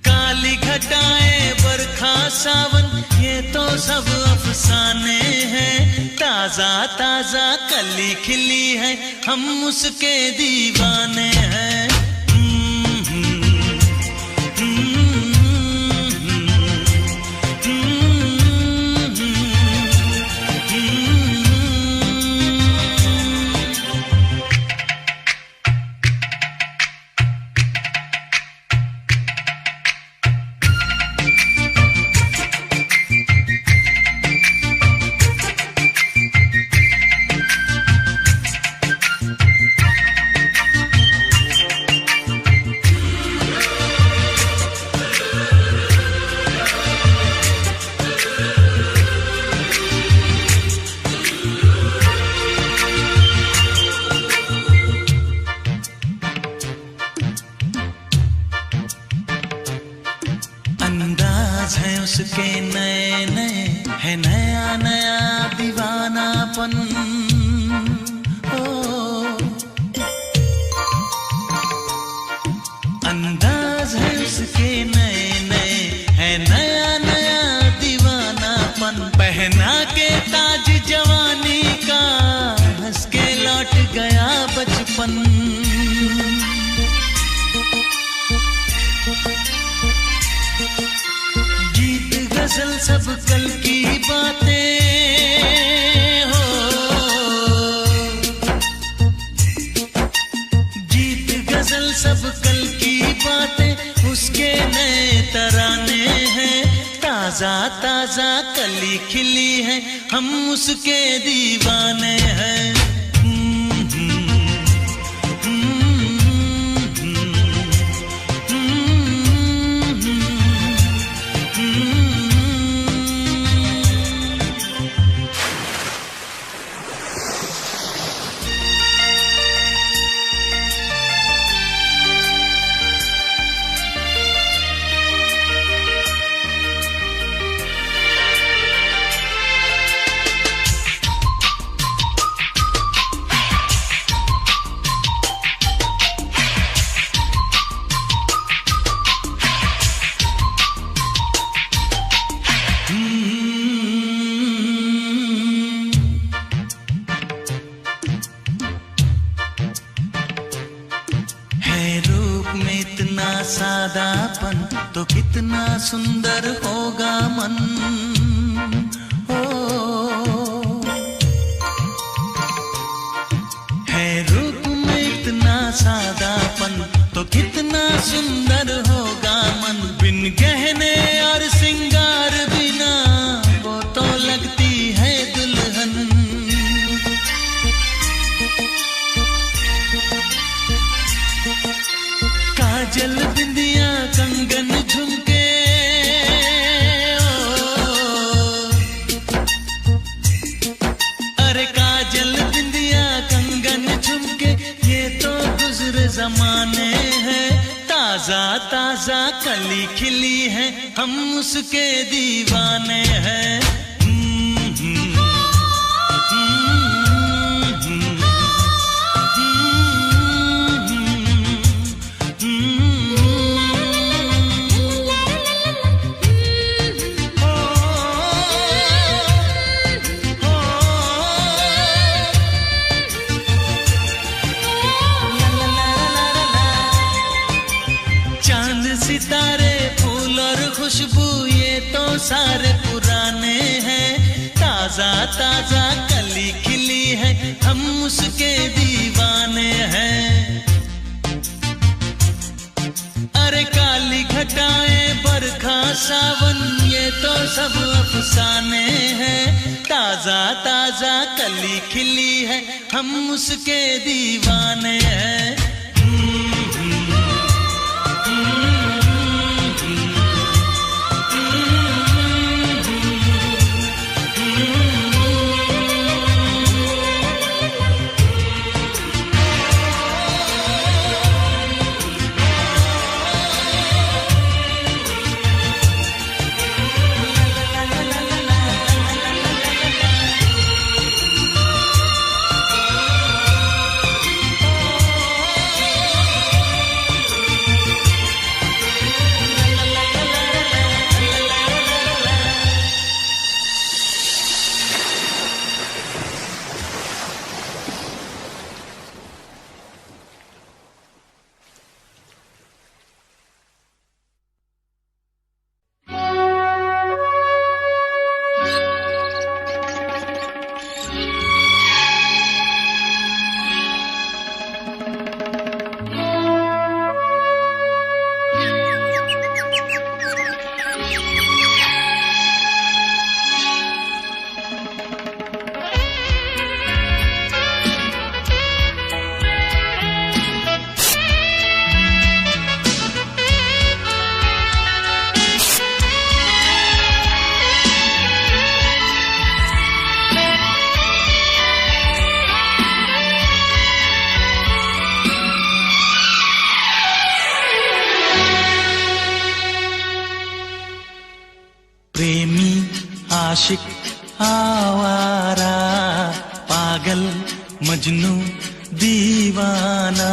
काली घटाएं बरखा सावन ये तो सब अफसाने हैं, ताजा ताजा कली खिली है, हम उसके दीवाने हैं। अंदाज है उसके नए नए, है नया नया दीवानापन। ओ अंदाज है उसके नए नए, है नया नया दीवानापन। पहना के ताज जवानी का, हंस के लौट गया बचपन। गजल सब कल की बातें हो, गीत गजल सब कल की बातें, उसके नए तराने हैं, ताजा ताजा कली खिली है, हम उसके दीवाने हैं। में इतना सादापन तो कितना सुंदर होगा मन। ओ है रूप में इतना सादापन तो कितना सुंदर होगा मन। बिन गहने और सिंगार बिना वो तो लगती है दुल्हन। काजल बिंदिया कंगन झुमके अरे काजल बिंदिया कंगन झुमके ये तो गुजरे जमाने हैं। ताजा ताजा कली खिली है हम उसके दीवाने हैं। सितारे फूल और खुशबू ये तो सारे पुराने हैं। ताजा ताजा कली खिली है हम उसके दीवाने हैं। अरे काली घटाएं बरखा सावन ये तो सब अफसाने हैं। ताजा ताजा कली खिली है हम उसके दीवाने हैं। प्रेमी आशिक आवारा, पागल मजनू दीवाना।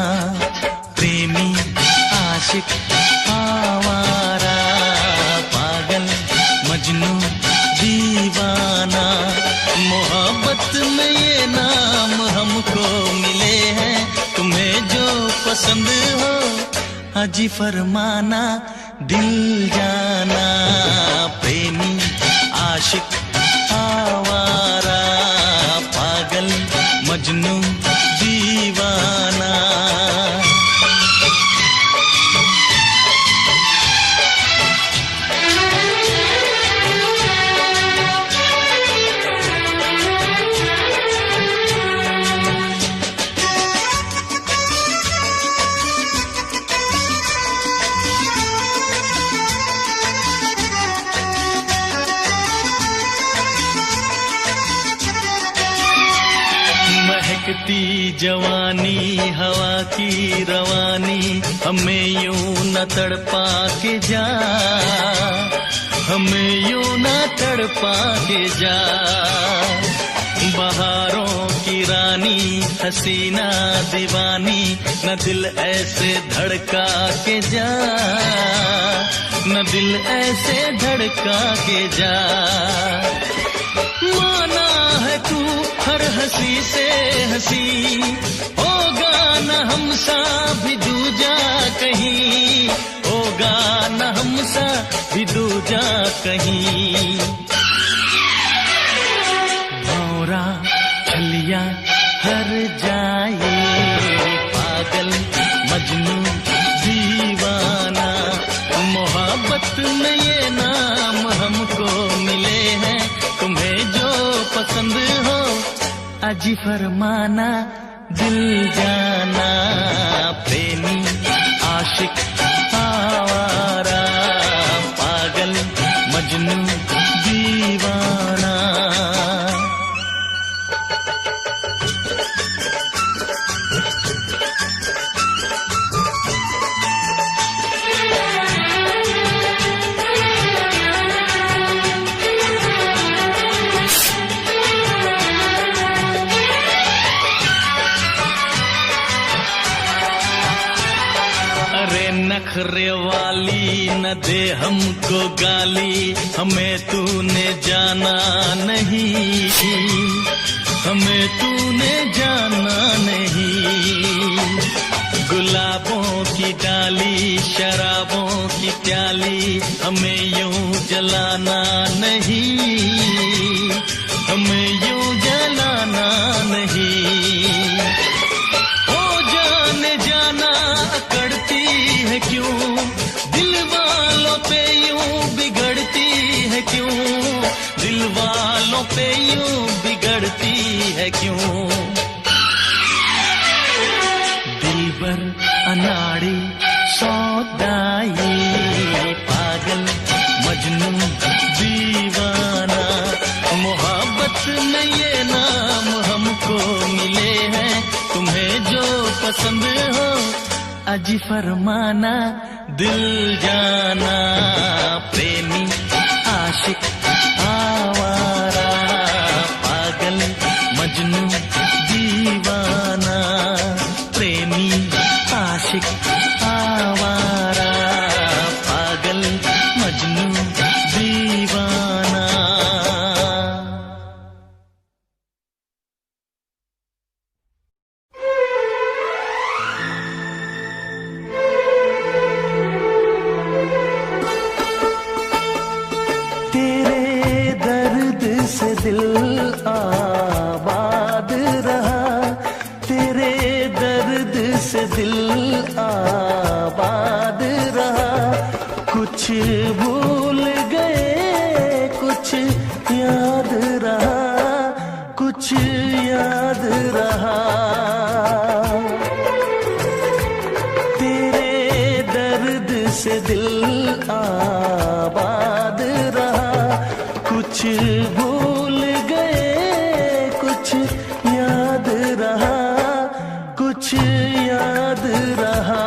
प्रेमी आशिक आवारा, पागल मजनू दीवाना। मोहब्बत में ये नाम हमको मिले हैं, तुम्हें जो पसंद हो हाजी फरमाना, दिल जाना। प्रेमी आशिक आवारा, पागल मजनू दीवाना। महकती जवानी हवा की रवानी, हमें यूं न तड़पा के जा, हमें यूं न तड़पा के जा। बहारों की रानी हसीना दीवानी, न दिल ऐसे धड़का के जा, न दिल ऐसे धड़का के जा। माना है तू हर हंसी से हंसी, होगा न हमसा भी दूजा कहीं, होगा न हमसा भी दूजा कहीं। भौरा छलिया हर जाए, पागल मजनू दीवाना। मोहब्बत में ये नाम हमको मिले हैं, तुम्हें जो पसंद हो अजी फरमाना, दिल जाना। प्रेमी आशिक आवारा, पागल मजनू दीवाना। नखरे वाली न दे हमको गाली, हमें तूने जाना नहीं, हमें तूने जाना नहीं। गुलाबों की डाली शराबों की प्याली, हमें यूं जलाना नहीं, हमें यूं जलाना नहीं। ओ जाने जाना अकड़ती है क्यों, दिल वालों पे यूं बिगड़ती है क्यों, दिल वालों पे यूं बिगड़ती है क्यों। दिलबर अनाड़ी सौदाई, पागल मजनू दीवाना। मोहब्बत में ये नाम हमको मिले हैं, तुम्हें जो पसंद हो अजी फरमाना, दिल जाना। प्रेमी आशिक आवारा, पागल मजनू दीवाना। प्रेमी आशिक आवारा, पागल मजनू दीवाना। दिल आबाद रहा, तेरे दर्द से दिल आबाद रहा। कुछ भूल गए कुछ याद रहा, कुछ याद रहा। तेरे दर्द से दिल आबाद रहा। कुछ भूल गए कुछ याद रहा, कुछ याद रहा।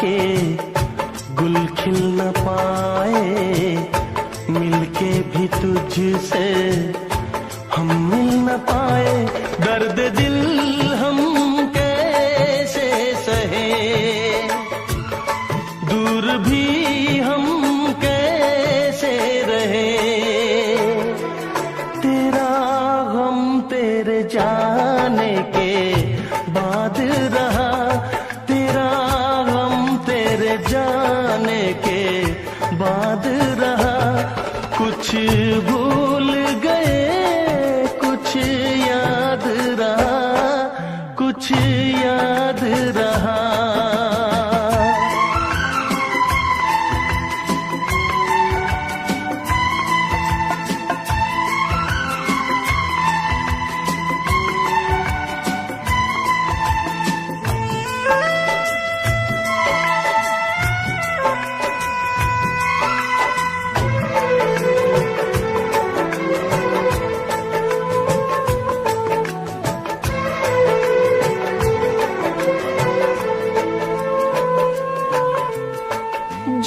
के गुल खिल न पाए, मिलके भी तुझसे हम मिल न पाए। दर्द दिल हम कैसे सहे, दूर भी हम कैसे रहे। तेरा गम तेरे जाने के बाद रहा, तेरा गम तेरे जाने के बाद रहा। कुछ भूल गए कुछ याद रहा, कुछ याद रहा।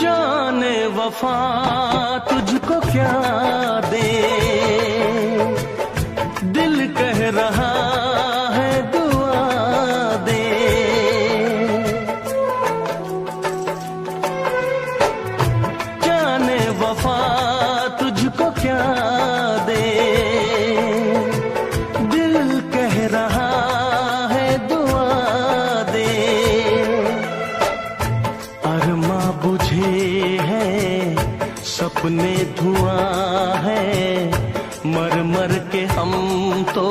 जाने वफा तुझको क्या दे, दिल कह रहा है दुआ दे। जाने वफा तुझको क्या दे, दिल कह रहा है दुआ दे। अरमा बुझे हैं सपने धुआं है, मर मर के हम तो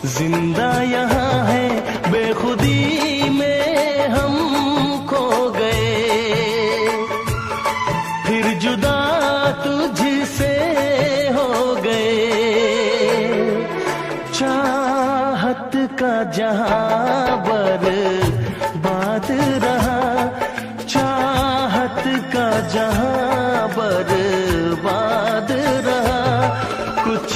जिंदा यहाँ है। बेखुदी में हम खो गए, फिर जुदा तुझसे हो गए। चाहत का जहां बर्बाद रहा, चाहत का जहां बर्बाद रहा। कुछ